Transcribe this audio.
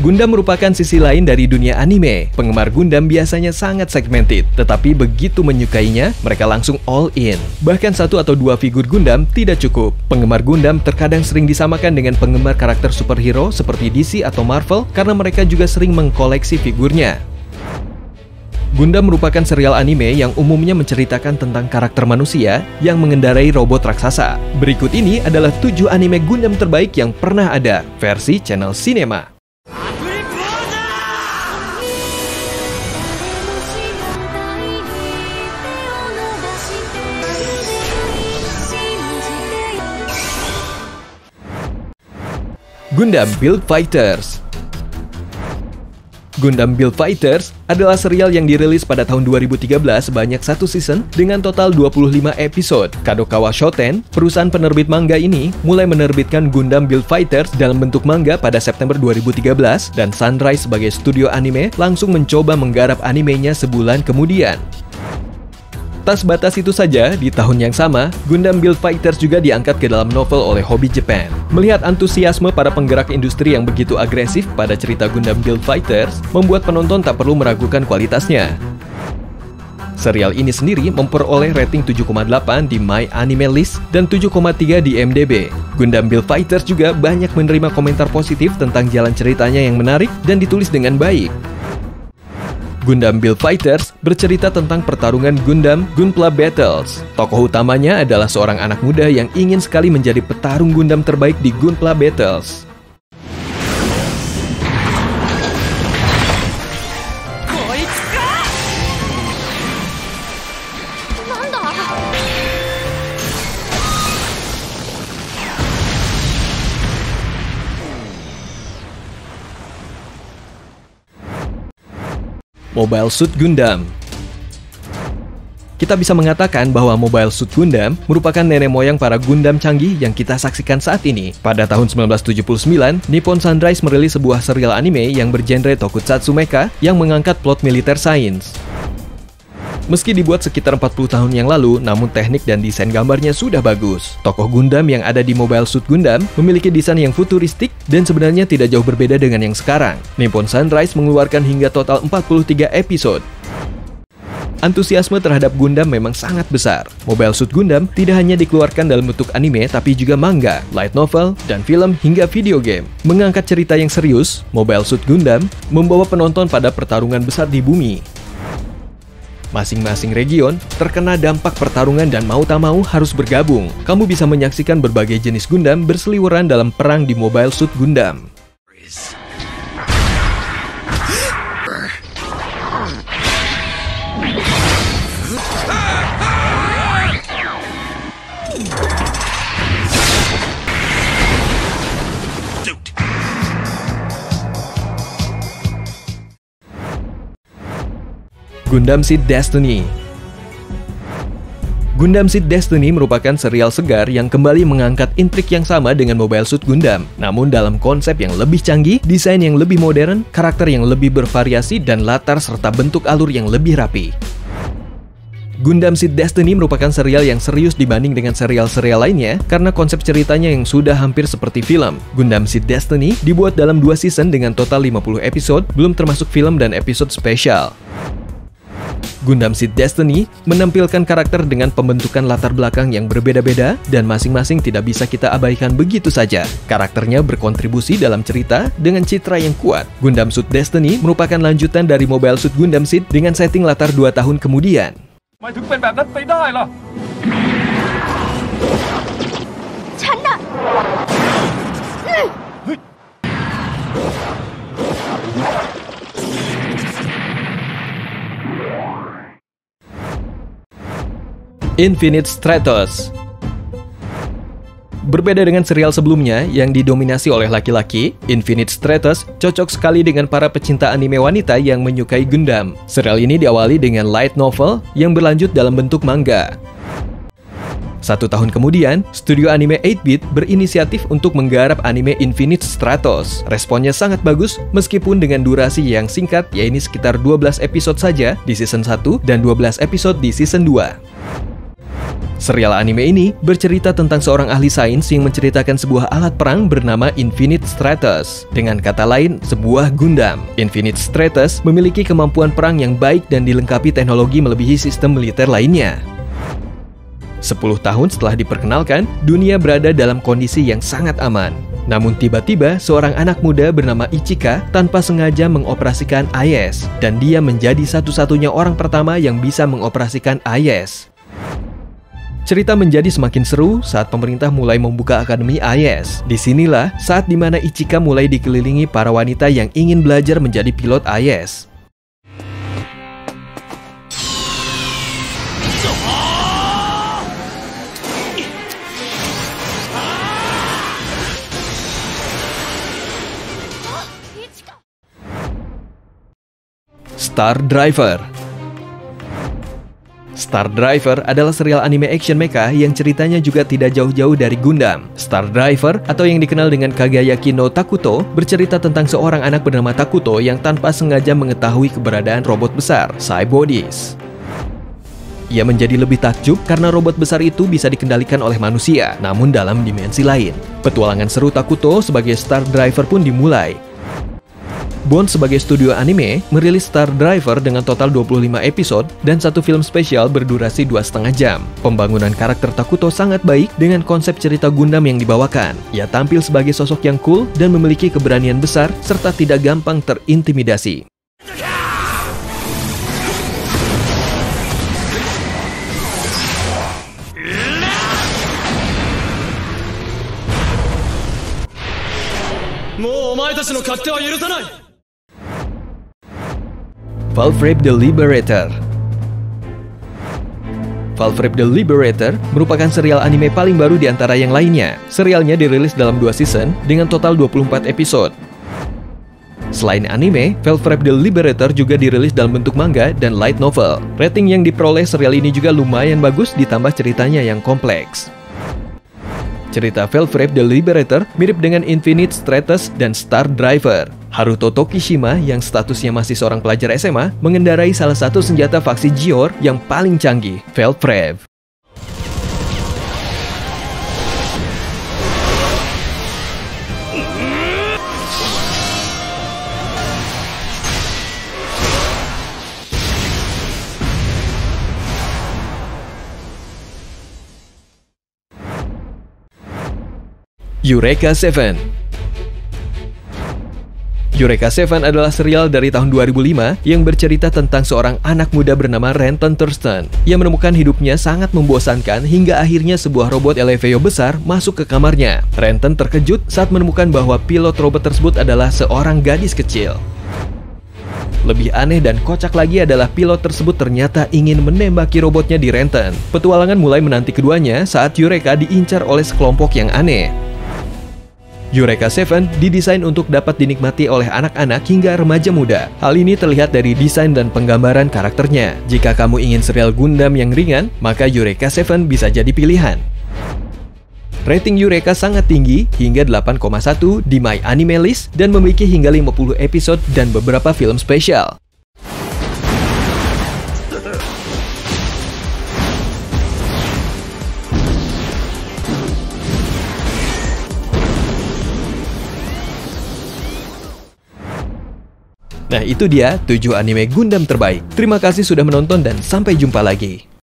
Gundam merupakan sisi lain dari dunia anime. Penggemar Gundam biasanya sangat segmented, tetapi begitu menyukainya, mereka langsung all in. Bahkan 1 atau 2 figur Gundam tidak cukup. Penggemar Gundam terkadang sering disamakan dengan penggemar karakter superhero seperti DC atau Marvel karena mereka juga sering mengkoleksi figurnya. Gundam merupakan serial anime yang umumnya menceritakan tentang karakter manusia yang mengendarai robot raksasa. Berikut ini adalah 7 anime Gundam terbaik yang pernah ada, versi channel Cinema. Gundam Build Fighters. Gundam Build Fighters adalah serial yang dirilis pada tahun 2013 sebanyak 1 season dengan total 25 episode. Kadokawa Shoten, perusahaan penerbit manga ini, mulai menerbitkan Gundam Build Fighters dalam bentuk manga pada September 2013 dan Sunrise sebagai studio anime langsung mencoba menggarap animenya sebulan kemudian. Tak sebatas itu saja, di tahun yang sama, Gundam Build Fighters juga diangkat ke dalam novel oleh Hobby Japan. Melihat antusiasme para penggerak industri yang begitu agresif pada cerita Gundam Build Fighters, membuat penonton tak perlu meragukan kualitasnya. Serial ini sendiri memperoleh rating 7,8 di My Anime List dan 7,3 di IMDb. Gundam Build Fighters juga banyak menerima komentar positif tentang jalan ceritanya yang menarik dan ditulis dengan baik. Gundam Build Fighters bercerita tentang pertarungan Gundam Gunpla Battles. Tokoh utamanya adalah seorang anak muda yang ingin sekali menjadi petarung Gundam terbaik di Gunpla Battles. Mobile Suit Gundam. Kita bisa mengatakan bahwa Mobile Suit Gundam merupakan nenek moyang para Gundam canggih yang kita saksikan saat ini. Pada tahun 1979, Nippon Sunrise merilis sebuah serial anime yang bergenre tokusatsu mecha yang mengangkat plot militer sains. Meski dibuat sekitar 40 tahun yang lalu, namun teknik dan desain gambarnya sudah bagus. Tokoh Gundam yang ada di Mobile Suit Gundam memiliki desain yang futuristik dan sebenarnya tidak jauh berbeda dengan yang sekarang. Nippon Sunrise mengeluarkan hingga total 43 episode. Antusiasme terhadap Gundam memang sangat besar. Mobile Suit Gundam tidak hanya dikeluarkan dalam bentuk anime, tapi juga manga, light novel, dan film hingga video game. Mengangkat cerita yang serius, Mobile Suit Gundam membawa penonton pada pertarungan besar di bumi. Masing-masing region terkena dampak pertarungan dan mau tak mau harus bergabung. Kamu bisa menyaksikan berbagai jenis Gundam berseliweran dalam perang di Mobile Suit Gundam. Gundam Seed Destiny. Gundam Seed Destiny merupakan serial segar yang kembali mengangkat intrik yang sama dengan Mobile Suit Gundam, namun dalam konsep yang lebih canggih, desain yang lebih modern, karakter yang lebih bervariasi, dan latar serta bentuk alur yang lebih rapi. Gundam Seed Destiny merupakan serial yang serius dibanding dengan serial-serial lainnya karena konsep ceritanya yang sudah hampir seperti film. Gundam Seed Destiny dibuat dalam 2 season dengan total 50 episode, belum termasuk film dan episode spesial. Gundam Seed Destiny menampilkan karakter dengan pembentukan latar belakang yang berbeda-beda dan masing-masing tidak bisa kita abaikan begitu saja. Karakternya berkontribusi dalam cerita dengan citra yang kuat. Gundam Seed Destiny merupakan lanjutan dari Mobile Suit Gundam Seed dengan setting latar 2 tahun kemudian. Infinite Stratos. Berbeda dengan serial sebelumnya yang didominasi oleh laki-laki, Infinite Stratos cocok sekali dengan para pecinta anime wanita yang menyukai Gundam. Serial ini diawali dengan light novel yang berlanjut dalam bentuk manga. 1 tahun kemudian, studio anime 8-bit berinisiatif untuk menggarap anime Infinite Stratos. Responnya sangat bagus meskipun dengan durasi yang singkat, yaitu sekitar 12 episode saja di season 1 dan 12 episode di season 2. Serial anime ini bercerita tentang seorang ahli sains yang menceritakan sebuah alat perang bernama Infinite Stratus. Dengan kata lain, sebuah Gundam. Infinite Stratus memiliki kemampuan perang yang baik dan dilengkapi teknologi melebihi sistem militer lainnya. 10 tahun setelah diperkenalkan, dunia berada dalam kondisi yang sangat aman. Namun tiba-tiba seorang anak muda bernama Ichika tanpa sengaja mengoperasikan AIS, dan dia menjadi satu-satunya orang pertama yang bisa mengoperasikan AIS. Cerita menjadi semakin seru saat pemerintah mulai membuka akademi AIS. Disinilah saat dimana Ichika mulai dikelilingi para wanita yang ingin belajar menjadi pilot AIS. Star Driver. Star Driver adalah serial anime action mecha yang ceritanya juga tidak jauh-jauh dari Gundam. Star Driver, atau yang dikenal dengan Kagayaki no Takuto, bercerita tentang seorang anak bernama Takuto yang tanpa sengaja mengetahui keberadaan robot besar, Cybodies. Ia menjadi lebih takjub karena robot besar itu bisa dikendalikan oleh manusia, namun dalam dimensi lain. Petualangan seru Takuto sebagai Star Driver pun dimulai. Bond sebagai studio anime merilis Star Driver dengan total 25 episode dan satu film spesial berdurasi 2,5 jam. Pembangunan karakter Takuto sangat baik dengan konsep cerita Gundam yang dibawakan. Ia tampil sebagai sosok yang cool dan memiliki keberanian besar serta tidak gampang terintimidasi. Valvrave the Liberator. Valvrave the Liberator merupakan serial anime paling baru di antara yang lainnya. Serialnya dirilis dalam 2 season dengan total 24 episode. Selain anime, Valvrave the Liberator juga dirilis dalam bentuk manga dan light novel. Rating yang diperoleh serial ini juga lumayan bagus ditambah ceritanya yang kompleks. Cerita Valvrave the Liberator mirip dengan Infinite Stratus dan Star Driver. Haruto Tokishima yang statusnya masih seorang pelajar SMA mengendarai salah satu senjata faksi Gior yang paling canggih, Valvrave. Eureka 7. Eureka 7 adalah serial dari tahun 2005 yang bercerita tentang seorang anak muda bernama Renton Thurston. Ia menemukan hidupnya sangat membosankan hingga akhirnya sebuah robot Eleveo besar masuk ke kamarnya. Renton terkejut saat menemukan bahwa pilot robot tersebut adalah seorang gadis kecil. Lebih aneh dan kocak lagi adalah pilot tersebut ternyata ingin menembaki robotnya di Renton. Petualangan mulai menanti keduanya saat Eureka diincar oleh sekelompok yang aneh. Eureka 7 didesain untuk dapat dinikmati oleh anak-anak hingga remaja muda. Hal ini terlihat dari desain dan penggambaran karakternya. Jika kamu ingin serial Gundam yang ringan, maka Eureka 7 bisa jadi pilihan. Rating Eureka sangat tinggi, hingga 8,1 di My Anime List dan memiliki hingga 50 episode dan beberapa film spesial. Nah, itu dia 7 anime Gundam terbaik. Terima kasih sudah menonton dan sampai jumpa lagi.